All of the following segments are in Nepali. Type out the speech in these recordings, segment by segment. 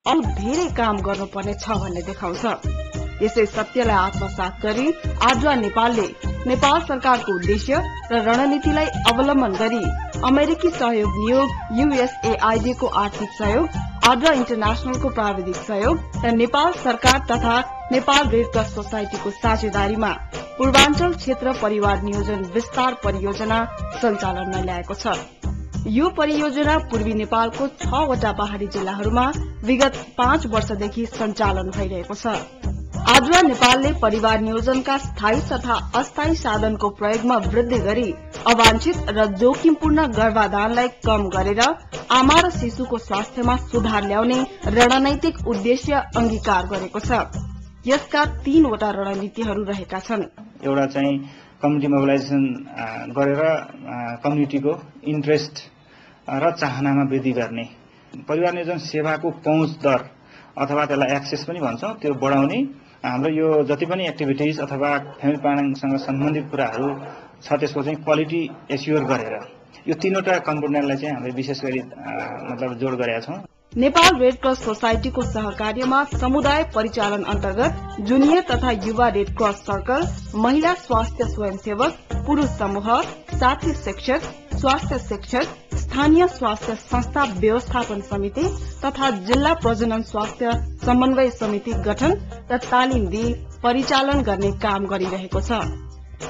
अझ धेरै काम गर्नुपर्ने छ भन्ने देखाउँछ। यसै सत्यलाई आत्मसात गरी आद्रा नेपालले नेपाल सरकारको उद्देश्य र रणनीतिलाई अवलम्बन गरी अमेरिकी सहयोग नियोग, USAID को आर्थिक सहयोग, आद्रा इन्टरनेशनलको प्राविधिक सहयोग र नेपाल सरकार तथा नेपाल रेड क्रस सोसाइटीको साझेदारीमा पूर्वाञ्चल क्षेत्र परिवार नियोजन विस्तार परियोजना सञ्चालनमा ल्याएको छ। यो परियोजना पूर्वी नेपालको 6 वटा पहाड़ी जिल्लाहरूमा विगत 5 वर्षदेखि सञ्चालन भइरहेको छ। आद्रा नेपालले परिवार नियोजनका स्थायी तथा अस्थायी साधनको प्रयोगमा वृद्धि गरी अवांछित र जोखिमपूर्ण गर्भाधानलाई कम गरेर आमा र शिशुको स्वास्थ्यमा सुधार ल्याउने रणनैतिक उद्देश्य अंगीकार गरेको छ। यसका 3 वटा रणनीतिहरू रहेका छन्। एउटा चाहिँ कम्युनिटी मोबिलाइजेसन गरेर कम्युनिटीको इन्ट्रेस्ट र चाहनामा वृद्धि गर्ने, परिवार नियोजन सेवाको पहुँच दर अथवा त्यसलाई एक्सेस पनि भन्छौं त्यो बढाउने, हाम्रो यो जति पनि एक्टिभिटिज अथवा फ्यामिली प्लानिङसँग सम्बन्धित कुराहरू छ त्यसको चाहिँ क्वालिटी एस्योर गरेर यो 3वटा कम्पोनेन्टलाई चाहिँ हामीले विशेष गरी जोड गरेका छौं। नेपाल रेड क्रस सोसाइटीको सहकार्यमा समुदाय परिचालन अन्तर्गत जुनियर तथा युवा रेड क्रस सर्कल, महिला स्वास्थ्य स्वयंसेवक, पुरूष समूह, साथी शिक्षक, स्वास्थ्य शिक्षक, स्थानीय स्वास्थ्य संस्था व्यवस्थापन समिति तथा जिल्ला प्रजनन स्वास्थ्य समन्वय समिति गठन र तालिम दिई परिचालन गर्ने काम गरिरहेको छ।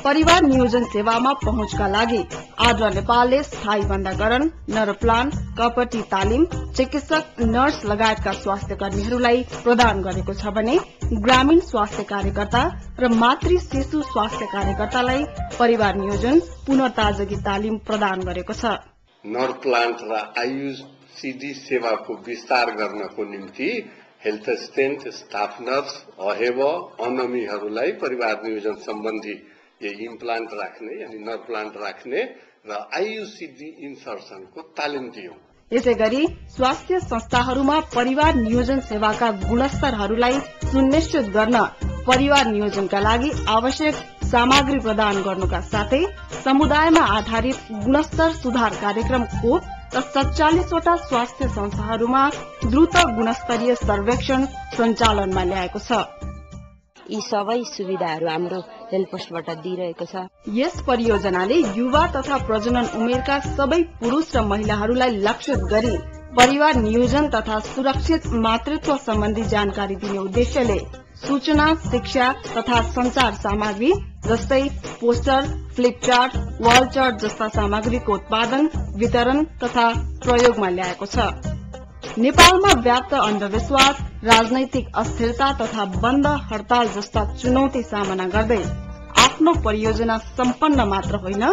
परिवार नियोजन सेवामा पहुँचका लागि आद्रा नेपालले स्थायी बन्दाकरण, नरप्लान, कपटी तालिम, चिकित्सक, नर्स लगायतका स्वास्थ्य कर्मीहरूलाई प्रदान गरेको छ भने ग्रामीण स्वास्थ्य कार्यकर्ता र मातृ शिशु स्वास्थ्य कार्यकर्तालाई परिवार नियोजन पुनर्ताजगी तालिम प्रदान गरेको छ। नरप्लान्ट र आयुषसिडी सेवाको विस्तार गर्नको निम्ति हेल्थ एसिस्टेन्ट, स्टाफ नर्स, अहेब, अनमीहरूलाई परिवार नियोजन सम्बन्धी इम्प्लान्ट राख्ने यानी नरप्लान्ट राख्ने र आयुषसिडी इन्सर्सनको तालिम दियौं। यसैगरी स्वास्थ्य संस्थाहरूमा परिवार नियोजन सेवाका गुणस्तरहरूलाई सुनिश्चित गर्न परिवार नियोजनका लागि आवश्यक सामग्री प्रदान गर्नुका साथै समुदायमा आधारित गुणस्तर सुधार कार्यक्रम कोप र 47 वटा स्वास्थ्य संस्थाहरूमा द्रुत गुणस्तरीय सर्वेक्षण सञ्चालनमा ल्याएको छ। यी सबै सुविधाहरू हाम्रो हेल्थ पोस्टबाट दिइरहेको छ। यस परियोजनाले युवा तथा प्रजनन उमेरका सबै पुरुष र महिलाहरूलाई लक्षित गरी परिवार नियोजन तथा सुरक्षित मातृत्व सम्बन्धी जानकारी दिने उद्देश्यले सूचना, शिक्षा तथा संचार सामग्री जस्तै पोस्टर, फ्लिपचार्ट, वाल चार्ट जस्ता सामग्रीको उत्पादन, वितरण तथा प्रयोगमा ल्याएको छ। नेपालमा व्याप्त अन्धविश्वास, राजनैतिक अस्थिरता तथा बन्द हड़ताल जस्ता चुनौती सामना गर्दै आफ्नो परियोजना सम्पन्न मात्र होइन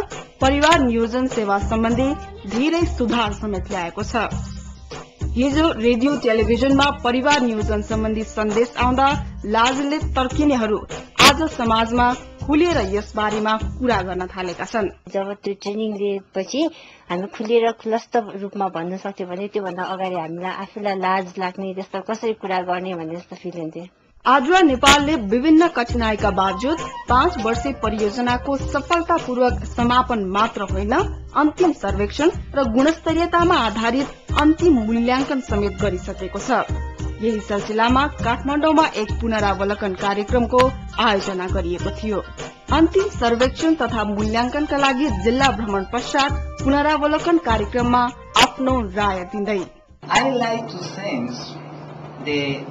परिवार नियोजन सेवा सम्बन्धी धेरै सुधार समेत ल्याएको छ। हिजो रेडियो टेलिभिजनमा परिवार नियोजन सम्बन्धी सन्देश आउँदा लाजले तर्किनेहरू आज समाजमा खुलेर यस बारेमा कुरा गर्न थालेका छन्। जब त्यो ट्रेनिङ लिएपछि हामी खुलेर खुलस्त रूपमा भन्न सक्थ्यौं भने त्योभन्दा अगाडि हामीलाई आफूलाई लाज लाग्ने जस्तो कसरी कुरा गर्ने भन्ने जस्तो फिल हुन्थ्यो। आद्रा नेपालले विभिन्न कठिनाईका बावजुद 5 वर्षीय परियोजनाको सफलतापूर्वक समापन मात्र होइन अन्तिम सर्वेक्षण र गुणस्तरीयतामा आधारित अन्तिम मूल्याङ्कन समेत गरिसकेको छ। यही सिलसिलामा काठमाडौँमा एक पुनरावलोकन कार्यक्रमको आयोजना गरिएको थियो। अन्तिम सर्वेक्षण तथा मूल्याङ्कनका लागि जिल्ला भ्रमण पश्चात पुनरावलोकन कार्यक्रममा आफ्नो राय दिँदै I like to thank the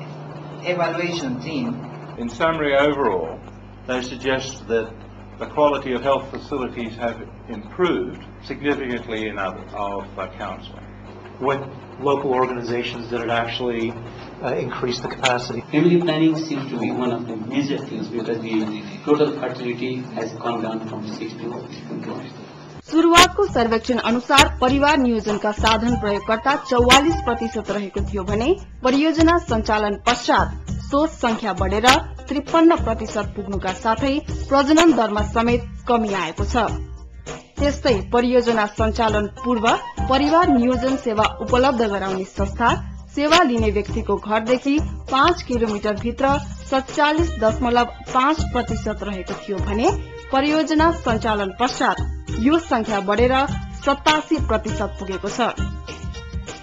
evaluation team. In summary, overall, they suggest that the quality of health facilities have improved significantly in of counselling. With local organizations that had actually increased the capacity. Family planning seems to be one of the major things because the total fertility has gone down from 6 to 2. शुरूआतको सर्वेक्षण अनुसार परिवार नियोजनका साधन प्रयोगकर्ता 44% रहेको थियो भने परियोजना सञ्चालन पश्चात सो संख्या बढेर 53% पुग्नुका साथै प्रजनन दरमा समेत कमी आएको छ। त्यस्तै परियोजना सञ्चालन पूर्व परिवार नियोजन सेवा उपलब्ध गराउने संस्था सेवा लिने व्यक्तिको घरदेखि 5 किलोमिटर भित्र 47.5% रहेको थियो भने परियोजना सञ्चालन पश्चात यो संख्या बढेर 87% पुगेको छ।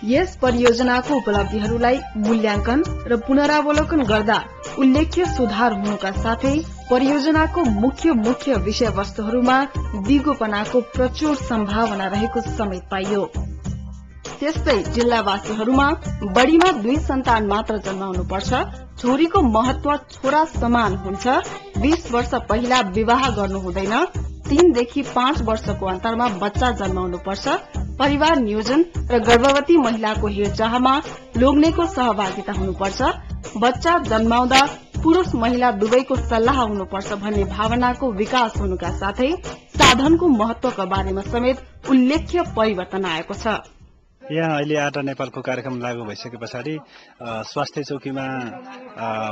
यस परियोजनाको उपलब्धिहरूलाई मूल्याङ्कन र पुनरावलोकन गर्दा उल्लेख्य सुधार हुनुका साथै परियोजनाको मुख्य विषयवस्तुहरूमा दिगोपनाको प्रचुर सम्भावना रहेको समेत पाइयो। त्यस्तै जिल्लावासीहरूमा बढ़ीमा 2 सन्तान मात्र जन्माउनुपर्छ, छोरीको महत्व छोरा समान हुन्छ, 20 वर्ष पहिला विवाह गर्नु हुँदैन, 3 देखि 5 वर्षको अन्तरमा बच्चा जन्माउनुपर्छ, परिवार नियोजन र गर्भवती महिलाको हेरचाहमा लोग्नेको सहभागिता हुनुपर्छ, बच्चा जन्माउँदा पुरुष महिला दुवैको सल्लाह हुनुपर्छ भन्ने भावनाको विकास हुनुका साथै साधनको महत्वका बारेमा समेत उल्लेख्य परिवर्तन आएको छ। यहाँ अहिले आटा नेपालको कार्यक्रम लागू भइसके पछाडि स्वास्थ्य चौकीमा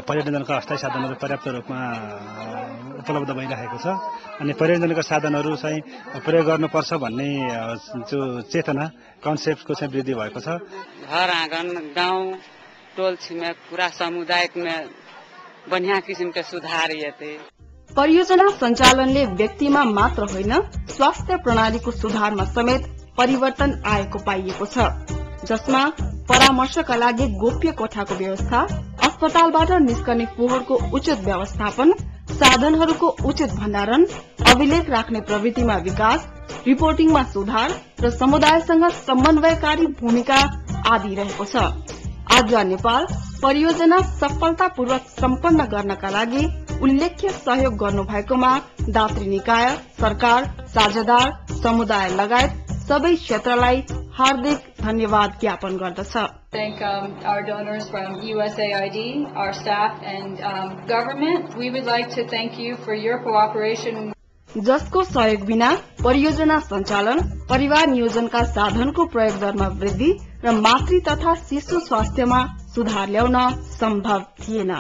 परियोजनाका अस्थायी साधनहरू पर्याप्त रूपमा उपलब्ध भइरहेको छ अनि परियोजनाका साधनहरू चाहिँ प्रयोग गर्नुपर्छ भन्ने जो चेतना कन्सेप्टको चाहिँ वृद्धि भएको छ। घर आँगन गाउँ टोल छिमेक पूरा समुदायमा बढ़िया किसिमको सुधार यते। परियोजना सञ्चालनले व्यक्तिमा मात्र होइन स्वास्थ्य प्रणालीको सुधारमा समेत परिवर्तन आएको पाइएको छ, जसमा परामर्शका लागि गोप्य कोठाको व्यवस्था, अस्पतालबाट निस्कने फोहोरको उचित व्यवस्थापन, साधनहरूको उचित भण्डारण, अभिलेख राख्ने प्रवृत्तिमा विकास, रिपोर्टिङमा सुधार र समुदायसँग समन्वयकारी भूमिका आदि रहेको छ। आद्रा नेपाल परियोजना सफलतापूर्वक सम्पन्न गर्नका लागि उल्लेख्य सहयोग गर्नुभएकोमा दात्री निकाय, सरकार, साझेदार, समुदाय लगायत सबै क्षेत्रलाई हार्दिक धन्यवाद ज्ञापन गर्दछ। Thank our donors from USAID, our staff and government. We would like to thank you for your cooperation. जसको सहयोग बिना परियोजना सञ्चालन, परिवार नियोजनका साधनको प्रयोग दरमा वृद्धि र मातृ तथा शिशु स्वास्थ्यमा सुधार ल्याउन सम्भव थिएन।